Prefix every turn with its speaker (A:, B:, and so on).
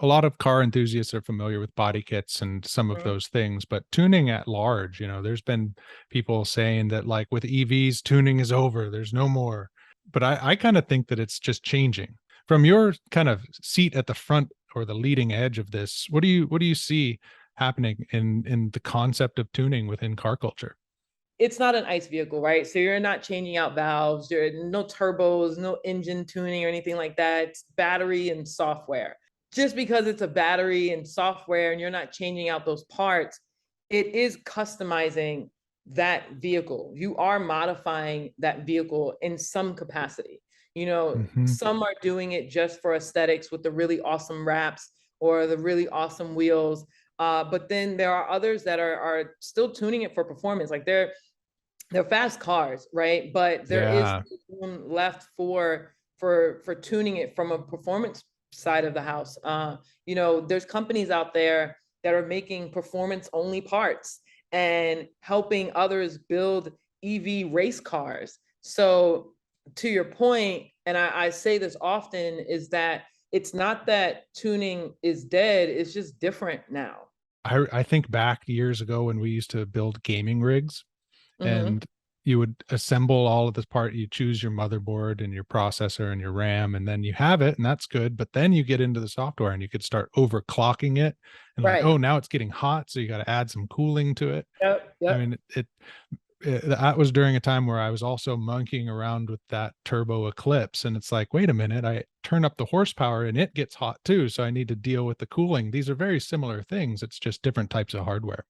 A: a lot of car enthusiasts are familiar with body kits and some of
B: Mhm.
A: those things, but tuning at large, there's been people saying that like with EVs, tuning is over, there's no more. But I kind of think that it's just changing. From your kind of seat at the front or the leading edge of this, what do you see happening in the concept of tuning within car culture?
B: It's not an ICE vehicle, right? So you're not changing out valves, there are no turbos, no engine tuning or anything like that. It's battery and software. Just because it's a battery and software and you're not changing out those parts, it is customizing that vehicle. You are modifying that vehicle in some capacity.
A: Hmm.
B: Some are doing it just for aesthetics with the really awesome wraps or the really awesome wheels. But then there are others that are still tuning it for performance. Like they're fast cars, right? But there is
A: Yeah.
B: room left for tuning it from a performance side of the house. There's companies out there that are making performance only parts and helping others build EV race cars. So to your point, and I say this often, is that it's not that tuning is dead, it's just different now.
A: I think back years ago when we used to build gaming rigs,
B: Hmm.
A: and you would assemble all of this part. You choose your motherboard and your processor and your RAM, and then you have it, and that's good. But then you get into the software and you could start overclocking it, and like,
B: Right.
A: oh, now it's getting hot, so you got to add some cooling to it.
B: Yep.
A: I
B: Yep.
A: mean, that was during a time where I was also monkeying around with that turbo eclipse, and it's like, wait a minute, I turn up the horsepower and it gets hot too, so I need to deal with the cooling. These are very similar things. It's just different types of hardware.